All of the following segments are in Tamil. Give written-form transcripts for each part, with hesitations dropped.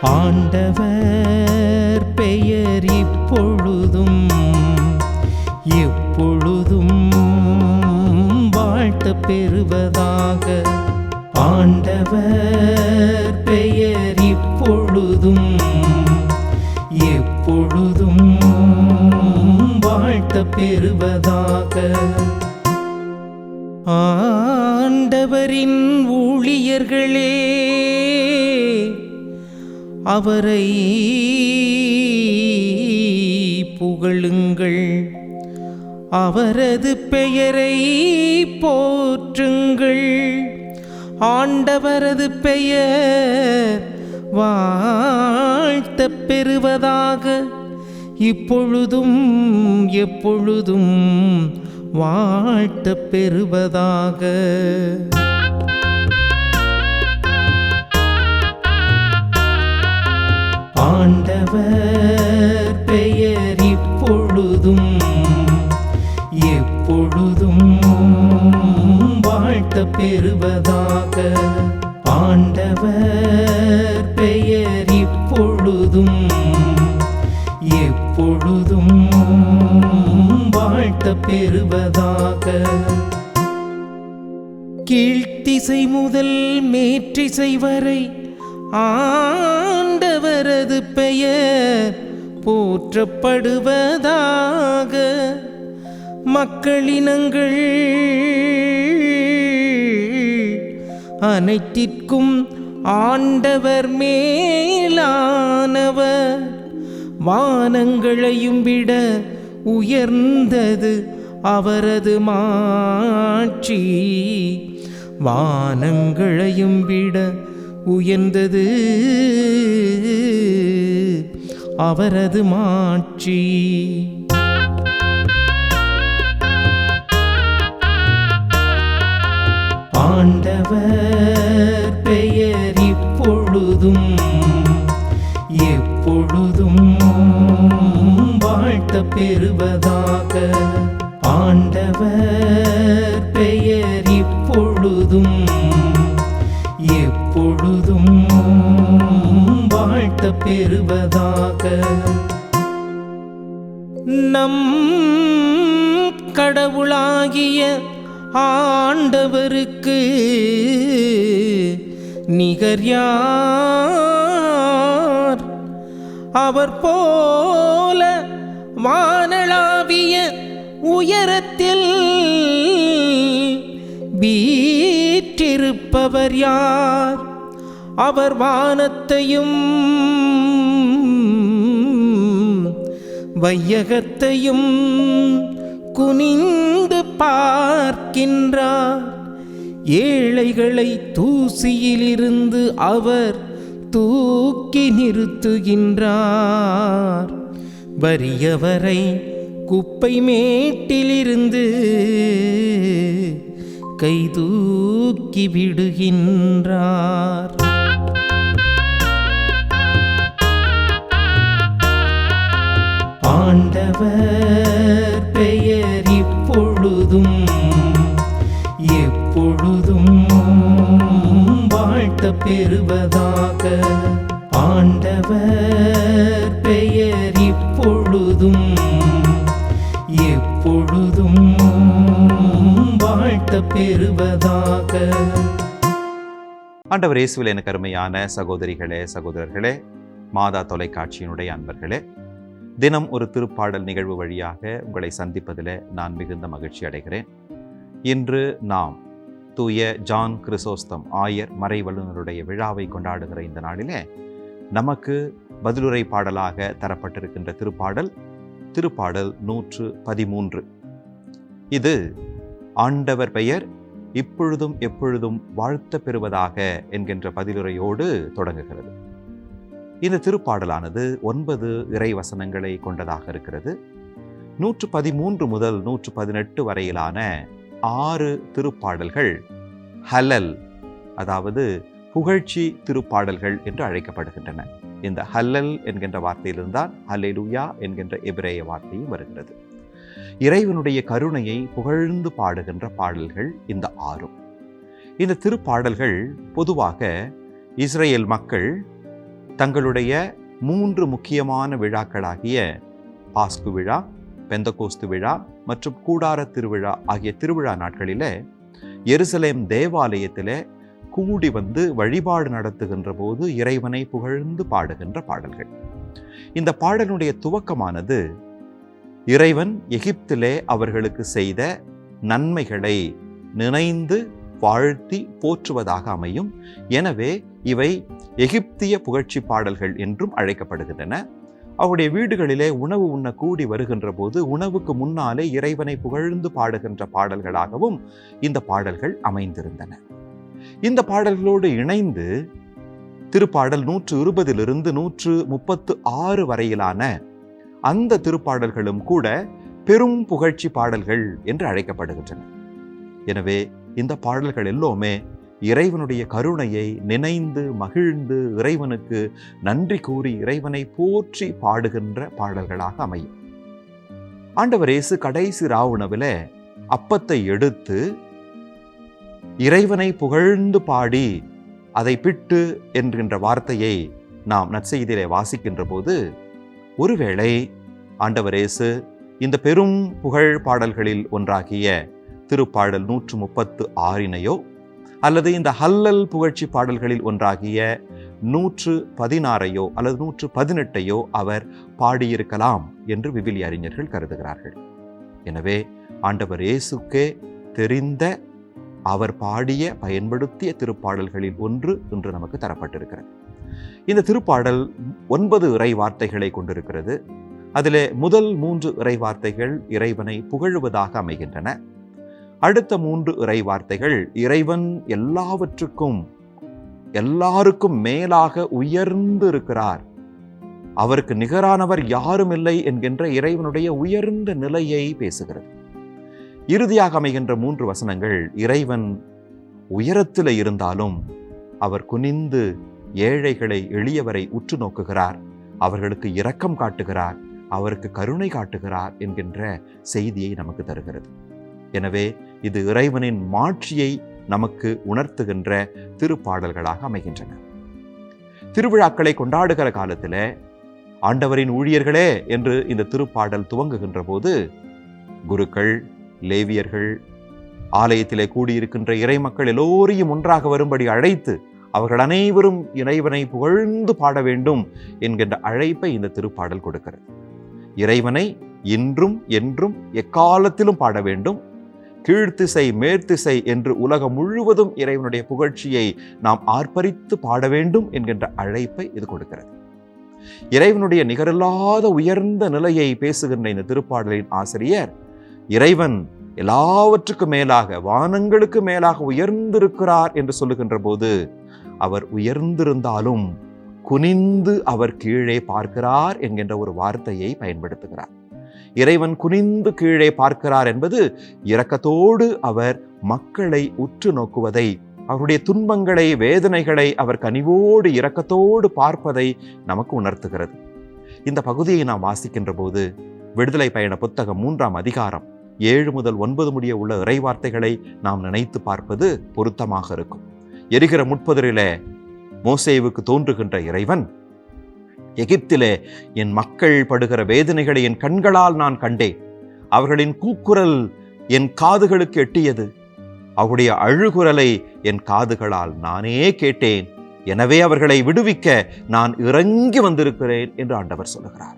ஆண்டவர் பெயர் இப்பொழுதும் எப்பொழுதும் வாழ்த்த பெறுவதாக. ஆண்டவர் பெயர் இப்பொழுதும் எப்பொழுதும் வாழ்த்த பெறுவதாக. ஆண்டவரின் ஊழியர்களே, அவரை புகழுங்கள், அவரது பெயரை போற்றுங்கள். ஆண்டவரது பெயர் வாழ்த்த பெறுவதாக, இப்பொழுதும் எப்பொழுதும் வாழ்த்த பெறுவதாக. ஆண்டவர் பெயர் இப்பொழுதும் எப்பொழுதும் வாழ்த்த பெறுவதாக. ஆண்டவர் பெயர் இப்பொழுதும் எப்பொழுதும் வாழ்த்த பெறுவதாக. கீழ்த்திசை முதல் மேற்றிசை வரை ஆண்டவரது பெயர் போற்றப்படுவதாக. மக்களினங்கள் அனைத்திற்கும் ஆண்டவர் மேலானவர். வானங்களையும் விட உயர்ந்தது அவரது மாட்சி. வானங்களையும் விட உயர்ந்தது அவரது மாட்சி. ஆண்டவர் பெயர் இப்பொழுதும் எப்பொழுதும் வாழ்த்த பெறுவதாக. ஆண்டவர் பெயர் இப்பொழுதும் எப்பொழுதும் வாழ்த்த பெறுவதாக. நம் கடவுளாகிய ஆண்டவருக்கு நிகர் யார்? அவர் போல வானளாவிய உயரத்தில் வீற்றிருப்பவர் யார்? அவர் வானத்தையும் வையகத்தையும் குனிந்து பார்க்கின்றார். ஏழைகளை தூசியிலிருந்து அவர் தூக்கி நிறுத்துகின்றார். வறியவரை குப்பை மேட்டிலிருந்து கைதூக்கி விடுகின்றார். ஆண்டவர் பெயர் இப்பொழுதும் எப்பொழுதும் வாழ்த்த பெறுவதாக. ஆண்டவர் பெயர் இப்பொழுதும் எப்பொழுதும் வாழ்த்த பெறுவதாக. ஆண்டவர் இயேசுவில் எனக்கு அருமையான சகோதரிகளே, சகோதரர்களே, மாதா தொலைக்காட்சியினுடைய அன்பர்களே, தினம் ஒரு திருப்பாடல் நிகழ்வு வழியாக உங்களை சந்திப்பதில் நான் மிகுந்த மகிழ்ச்சி அடைகிறேன். இன்று நாம் தூய ஜான் கிறிசோஸ்தம் ஆயர் மறை வல்லுநருடைய விழாவை கொண்டாடுகிற இந்த நாளிலே நமக்கு பதிலுரை பாடலாக தரப்பட்டிருக்கின்ற திருப்பாடல் 113. இது ஆண்டவர் பெயர் இப்பொழுதும் எப்பொழுதும் வாழ்த்த பெறுவதாக என்கின்ற பதிலுரையோடு தொடங்குகிறது. இந்த திருப்பாடலானது 9 இறை வசனங்களை கொண்டதாக இருக்கிறது. 113 முதல் 118 வரையிலான 6 திருப்பாடல்கள் ஹல்லல், அதாவது புகழ்ச்சி திருப்பாடல்கள் என்று அழைக்கப்படுகின்றன. இந்த ஹல்லல் என்கின்ற வார்த்தையிலிருந்தான் ஹல்லேலூயா என்கின்ற எபிரேய வார்த்தையும் வருகிறது. இறைவனுடைய கருணையை புகழ்ந்து பாடுகின்ற பாடல்கள் இந்த 6. இந்த திருப்பாடல்கள் பொதுவாக இஸ்ரேல் மக்கள் தங்களுடைய 3 முக்கியமான விழாக்களாகிய பாஸ்கு விழா, பெந்தகோஸ்து விழா மற்றும் கூடார திருவிழா ஆகிய திருவிழா நாட்களிலே எருசலேம் தேவாலயத்திலே கூடி வந்து வழிபாடு நடத்துகின்ற போது இறைவனை புகழ்ந்து பாடுகின்ற பாடல்கள். இந்த பாடலுடைய துவக்கமானது இறைவன் எகிப்திலே அவர்களுக்கு செய்த நன்மைகளை நினைந்து வாழ்த்தி போற்றுவதாக அமையும். எனவே இவை எகிப்திய புகழ்ச்சி பாடல்கள் என்றும் அழைக்கப்படுகின்றன. அவருடைய வீடுகளிலே உணவு உண்ண கூடி வருகின்ற போது உணவுக்கு முன்னாலே இறைவனை புகழ்ந்து பாடுகின்ற பாடல்களாகவும் இந்த பாடல்கள் அமைந்திருந்தன. இந்த பாடல்களோடு இணைந்து திருப்பாடல் 120 136 வரையிலான அந்த திருப்பாடல்களும் கூட பெரும் புகழ்ச்சி பாடல்கள் என்று அழைக்கப்படுகின்றன. எனவே இந்த பாடல்கள் எல்லோருமே இறைவனுடைய கருணையை நினைந்து மகிழ்ந்து இறைவனுக்கு நன்றி கூறி இறைவனை போற்றி பாடுகின்ற பாடல்களாக அமையும். ஆண்டவர் இயேசு கடைசி ராவுணவில அப்பத்தை எடுத்து இறைவனை புகழ்ந்து பாடி அதை பிட்டு என்கின்ற வார்த்தையை நாம் நற்செய்தியிலே வாசிக்கின்ற போது ஒருவேளை ஆண்டவர் இயேசு இந்த பெரும் புகழ் பாடல்களில் ஒன்றாகிய திருப்பாடல் 136 அல்லது இந்த ஹல்லல் புகழ்ச்சி பாடல்களில் ஒன்றாகிய 116 அல்லது 118 அவர் பாடியிருக்கலாம் என்று விவிலிய அறிஞர்கள் கருதுகிறார்கள். எனவே ஆண்டவர் இயேசுக்கே தெரிந்த அவர் பாடிய பயன்படுத்திய திருப்பாடல்களில் ஒன்று இன்று நமக்கு தரப்பட்டிருக்கிறது. இந்த திருப்பாடல் 9 இறை வார்த்தைகளை கொண்டிருக்கிறது. அதிலே முதல் 3 இறை வார்த்தைகள் இறைவனை புகழுவதாக அமைகின்றன. அடுத்த 3 இறை வார்த்தைகள் இறைவன் எல்லாவற்றுக்கும் எல்லாருக்கும் மேலாக உயர்ந்து இருக்கிறார், அவருக்கு நிகரானவர் யாரும் இல்லை என்கின்ற இறைவனுடைய உயர்ந்த நிலையை பேசுகிறது. இறுதியாக அமைகின்ற 3 வசனங்கள் இறைவன் உயரத்தில் இருந்தாலும் அவர் குனிந்து ஏழைகளை எளியவரை உற்று நோக்குகிறார், அவர்களுக்கு இரக்கம் காட்டுகிறார், அவருக்கு கருணை காட்டுகிறார் என்கின்ற செய்தியை நமக்கு தருகிறது. எனவே இது இறைவனின் மாட்சியை நமக்கு உணர்த்துகின்ற திருப்பாடல்களாக அமைகின்றன. திருவிழாக்களை கொண்டாடுகிற காலத்தில் ஆண்டவரின் ஊழியர்களே என்று இந்த திருப்பாடல் துவங்குகின்ற போது குருக்கள், லேவியர்கள், ஆலயத்திலே கூடியிருக்கின்ற இறை மக்கள் எல்லோரையும் ஒன்றாக வரும்படி அழைத்து அவர்கள் அனைவரும் இறைவனை புகழ்ந்து பாட வேண்டும் என்கின்ற அழைப்பை இந்த திருப்பாடல் கொடுக்கிறது. இறைவனை இன்றும் என்றும் எக்காலத்திலும் பாட வேண்டும், கீழ்த்திசை மேற்திசை என்று உலகம் முழுவதும் இறைவனுடைய புகழ்ச்சியை நாம் ஆர்ப்பரித்து பாட வேண்டும் என்கின்ற அழைப்பை இது கொடுக்கிறது. இறைவனுடைய நிகரில்லாத உயர்ந்த நிலையை பேசுகின்ற இந்த திருப்பாடலின் ஆசிரியர் இறைவன் எல்லாவற்றுக்கும் மேலாக வானங்களுக்கு மேலாக உயர்ந்திருக்கிறார் என்று சொல்லுகின்ற போது அவர் உயர்ந்திருந்தாலும் குனிந்து அவர் கீழே பார்க்கிறார் என்கின்ற ஒரு வார்த்தையை பயன்படுத்துகிறார். இறைவன் குனிந்து கீழே பார்க்கிறார் என்பது இரக்கத்தோடு அவர் மக்களை உற்று நோக்குவதை, அவருடைய துன்பங்களை வேதனைகளை அவர் கனிவோடு இரக்கத்தோடு பார்ப்பதை நமக்கு உணர்த்துகிறது. இந்த பகுதியை நாம் வாசிக்கின்ற போது விடுதலை பயண புத்தகம் 3ஆம் அதிகாரம் 7 முதல் 9 முடிய உள்ள இறைவார்த்தைகளை நாம் நினைத்து பார்ப்பது பொருத்தமாக இருக்கும். எரிகிற முட்புதரிலே மோசேவுக்கு தோன்றுகின்ற இறைவன், எகிப்திலே என் மக்கள் படுகிற வேதனைகளை என் கண்களால் நான் கண்டேன், அவர்களின் கூக்குரல் என் காதுகளுக்கு எட்டியது, அவருடைய அழுகுரலை என் காதுகளால் நானே கேட்டேன், எனவே அவர்களை விடுவிக்க நான் இறங்கி வந்திருக்கிறேன் என்று ஆண்டவர் சொல்லுகிறார்.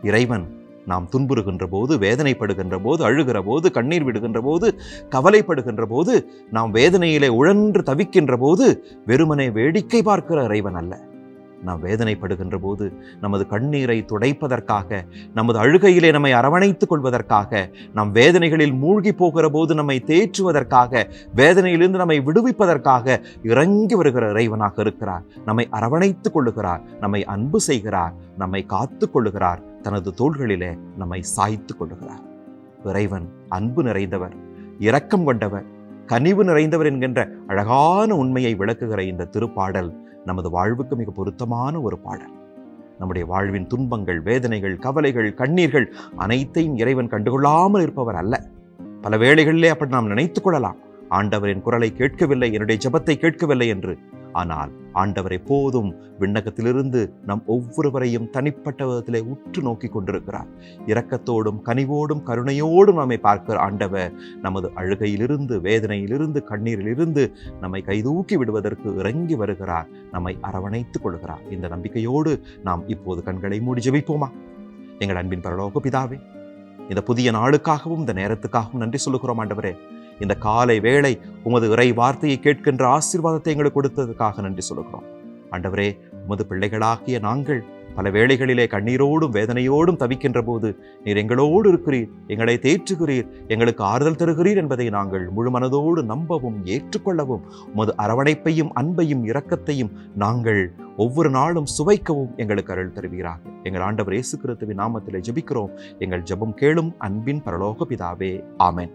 இறைவன் நாம் துன்புறுகின்ற போது, வேதனைப்படுகின்ற போது, அழுகிற போது, கண்ணீர் விடுகின்ற போது, கவலைப்படுகின்ற போது, நாம் வேதனையிலே உழன்று தவிக்கின்ற போது வெறுமனே வேடிக்கை பார்க்கிற இறைவன் அல்ல. நாம் வேதனைப்படுகின்ற போது நமது கண்ணீரை துடைப்பதற்காக, நமது அழுகையிலே நம்மை அரவணைத்துக் கொள்வதற்காக, நம் வேதனைகளில் மூழ்கி போகிற போது நம்மை தேற்றுவதற்காக, வேதனையிலிருந்து நம்மை விடுவிப்பதற்காக இறங்கி வருகிற இறைவனாக இருக்கிறார். நம்மை அரவணைத்துக் கொள்ளுகிறார், நம்மை அன்பு செய்கிறார், நம்மை காத்து கொள்ளுகிறார், தனது தோள்களிலே நம்மை சாய்த்து கொள்ளுகிறார். இறைவன் அன்பு நிறைந்தவர், இரக்கம் கொண்டவர், கனிவு நிறைந்தவர் என்கின்ற அழகான உண்மையை விளக்குகிற இந்த திருப்பாடல் நமது வாழ்வுக்கு மிக பொருத்தமான ஒரு பாடல். நம்முடைய வாழ்வின் துன்பங்கள், வேதனைகள், கவலைகள், கண்ணீர்கள் அனைத்தையும் இறைவன் கண்டுகொள்ளாமல் இருப்பவர் அல்ல. பல வேளைகளிலே அப்படி நாம் நினைத்துக் கொள்ளலாம், ஆண்டவரின் குரலை கேட்கவில்லை, என்னுடைய ஜெபத்தை கேட்கவில்லை என்று. ஆனால் ஆண்டவர் எப்போதும் விண்ணகத்திலிருந்து நம் ஒவ்வொருவரையும் தனிப்பட்ட விதத்திலே உற்று நோக்கி கொண்டிருக்கிறார். இரக்கத்தோடும் கனிவோடும் கருணையோடும் நம்மை பார்க்கிற ஆண்டவர் நமது அழுகையிலிருந்து, வேதனையிலிருந்து, கண்ணீரிலிருந்து நம்மை கைதூக்கி விடுவதற்கு இறங்கி வருகிறார், நம்மை அரவணைத்துக் கொள்கிறார். இந்த நம்பிக்கையோடு நாம் இப்போது கண்களை மூடி ஜெபிப்போமா? எங்கள் அன்பின் பரலோக பிதாவே, இந்த புதிய நாளுக்காகவும் இந்த நேரத்துக்காகவும் நன்றி சொல்லுகிறோம் ஆண்டவரே. இந்த காலை வேளை உமது இறை வார்த்தையை கேட்கின்ற ஆசீர்வாதத்தை எங்களுக்கு கொடுத்ததுக்காக நன்றி சொல்லுகிறோம் ஆண்டவரே. உமது பிள்ளைகளாகிய நாங்கள் பல வேளைகளிலே கண்ணீரோடும் வேதனையோடும் தவிக்கின்ற போது நீர் எங்களோடு இருக்கிறீர், எங்களை தேற்றுகிறீர், எங்களுக்கு ஆறுதல் தருகிறீர் என்பதை நாங்கள் முழு மனதோடு நம்பவும் ஏற்றுக்கொள்ளவும், உமது அரவணைப்பையும் அன்பையும் இரக்கத்தையும் நாங்கள் ஒவ்வொரு நாளும் சுவைக்கவும் எங்களுக்கு அருள் தருவீராக. எங்கள் ஆண்டவர் இயேசு கிறிஸ்துவின் நாமத்திலே ஜெபிக்கிறோம். எங்கள் ஜெபம் கேளும் அன்பின் பரலோக பிதாவே. ஆமென்.